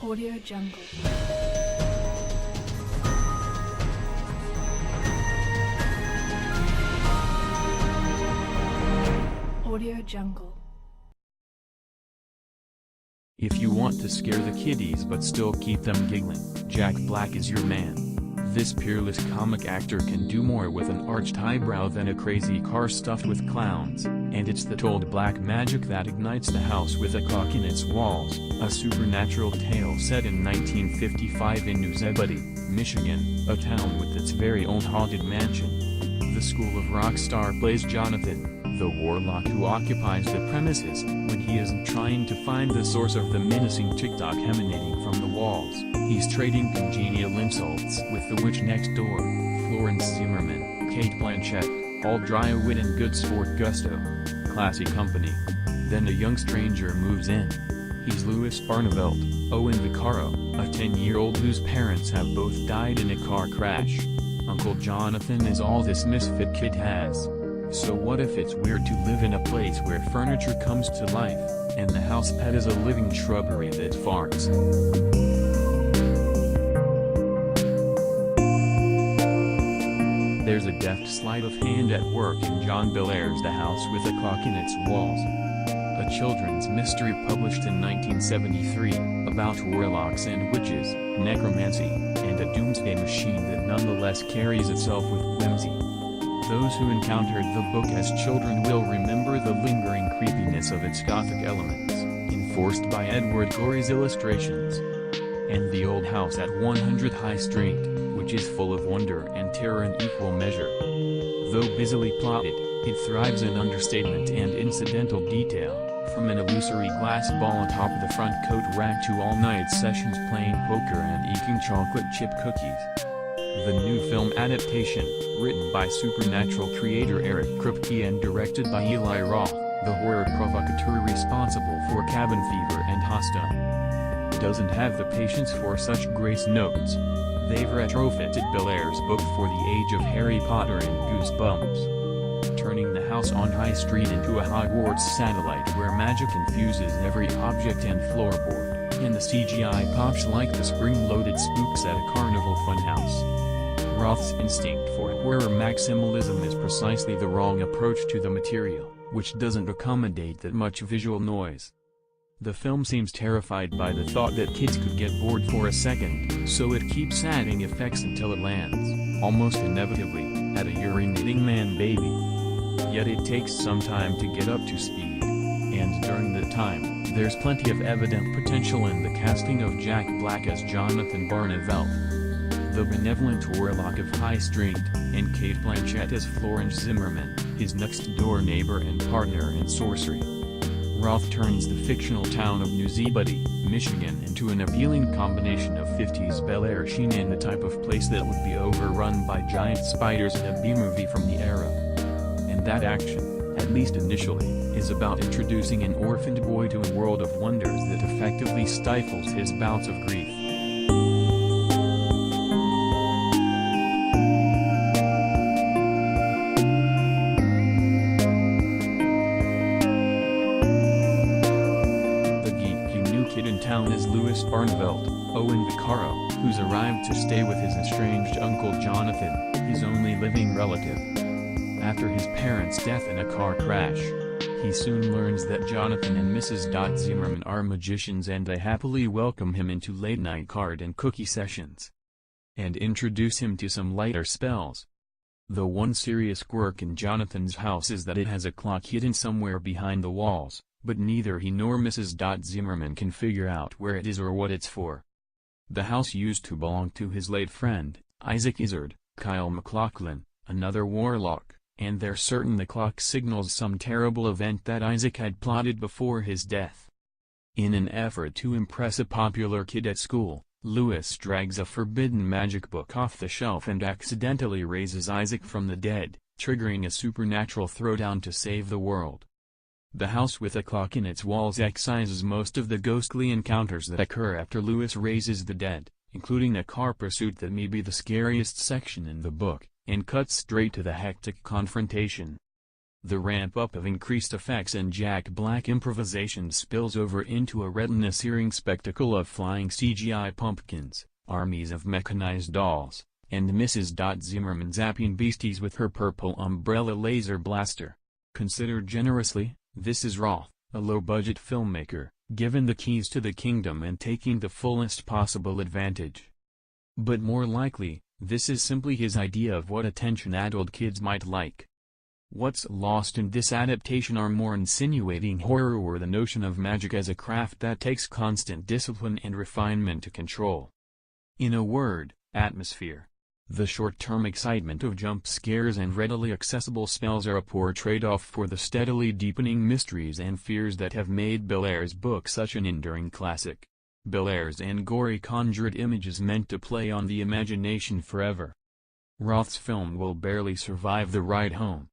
Audio Jungle. Audio Jungle. If you want to scare the kiddies but still keep them giggling, Jack Black is your man. This peerless comic actor can do more with an arched eyebrow than a crazy car stuffed with clowns, and it's the old black magic that ignites the house with a clock in its walls, a supernatural tale set in 1955 in New Zebedee, Michigan, a town with its very own haunted mansion. The School of Rock star plays Jonathan, the warlock who occupies the premises, when he isn't trying to find the source of the menacing tick-tock emanating from the walls. He's trading congenial insults with the witch next door, Florence Zimmerman, Kate Blanchett, all dry wit and good sport gusto. Classy company. Then a young stranger moves in. He's Louis Barnevelt, Owen Vaccaro, a 10-year-old whose parents have both died in a car crash. Uncle Jonathan is all this misfit kid has. So what if it's weird to live in a place where furniture comes to life, and the house pet is a living shrubbery that farts? There's a deft sleight of hand at work in John Belair's The House with a Clock in Its Walls, a children's mystery published in 1973, about warlocks and witches, necromancy, and a doomsday machine that nonetheless carries itself with whimsy. Those who encountered the book as children will remember the lingering creepiness of its gothic elements, enforced by Edward Gorey's illustrations. And the old house at 100 High Street, which is full of wonder and terror in equal measure. Though busily plotted, it thrives in understatement and incidental detail, from an illusory glass ball atop the front coat rack to all-night sessions playing poker and eating chocolate chip cookies. The new film adaptation, written by Supernatural creator Eric Kripke and directed by Eli Roth, the horror provocateur responsible for Cabin Fever and Hostel, doesn't have the patience for such grace notes. They've retrofitted Belair's book for the age of Harry Potter and Goosebumps, turning the house on High Street into a Hogwarts satellite where magic infuses every object and floorboard, and the CGI pops like the spring-loaded spooks at a carnival funhouse. Roth's instinct for horror maximalism is precisely the wrong approach to the material, which doesn't accommodate that much visual noise. The film seems terrified by the thought that kids could get bored for a second, so it keeps adding effects until it lands, almost inevitably, at a urinating man-baby. Yet it takes some time to get up to speed, and during the time, there's plenty of evident potential in the casting of Jack Black as Jonathan Barnevelt, the benevolent warlock of High Street, and Kate Blanchett as Florence Zimmerman, his next-door neighbor and partner in sorcery. Roth turns the fictional town of New Zebedee, Michigan into an appealing combination of 50s Bel Air sheen and the type of place that would be overrun by giant spiders in a B-movie from the era. And that action, at least initially, is about introducing an orphaned boy to a world of wonders that effectively stifles his bouts of grief. In town is Louis Barnevelt, Owen Vaccaro, who's arrived to stay with his estranged uncle Jonathan, his only living relative. After his parents' death in a car crash, he soon learns that Jonathan and Mrs. Zimmerman are magicians and they happily welcome him into late-night card and cookie sessions, and introduce him to some lighter spells. The one serious quirk in Jonathan's house is that it has a clock hidden somewhere behind the walls, but neither he nor Mrs. Zimmerman can figure out where it is or what it's for. The house used to belong to his late friend, Isaac Izzard, Kyle MacLachlan, another warlock, and they're certain the clock signals some terrible event that Isaac had plotted before his death. In an effort to impress a popular kid at school, Louis drags a forbidden magic book off the shelf and accidentally raises Isaac from the dead, triggering a supernatural throwdown to save the world. The House with a Clock in Its Walls excises most of the ghostly encounters that occur after Louis raises the dead, including a car pursuit that may be the scariest section in the book, and cuts straight to the hectic confrontation. The ramp-up of increased effects and Jack Black improvisation spills over into a retina-searing spectacle of flying CGI pumpkins, armies of mechanized dolls, and Mrs. Zimmerman zapping beasties with her purple umbrella laser blaster. Considered generously, this is Roth, a low-budget filmmaker, given the keys to the kingdom and taking the fullest possible advantage. But more likely, this is simply his idea of what attention adult kids might like. What's lost in this adaptation are more insinuating horror or the notion of magic as a craft that takes constant discipline and refinement to control. In a word, atmosphere. The short-term excitement of jump scares and readily accessible spells are a poor trade-off for the steadily deepening mysteries and fears that have made Bellairs' book such an enduring classic. Bellairs and gory conjured images meant to play on the imagination forever. Roth's film will barely survive the ride home.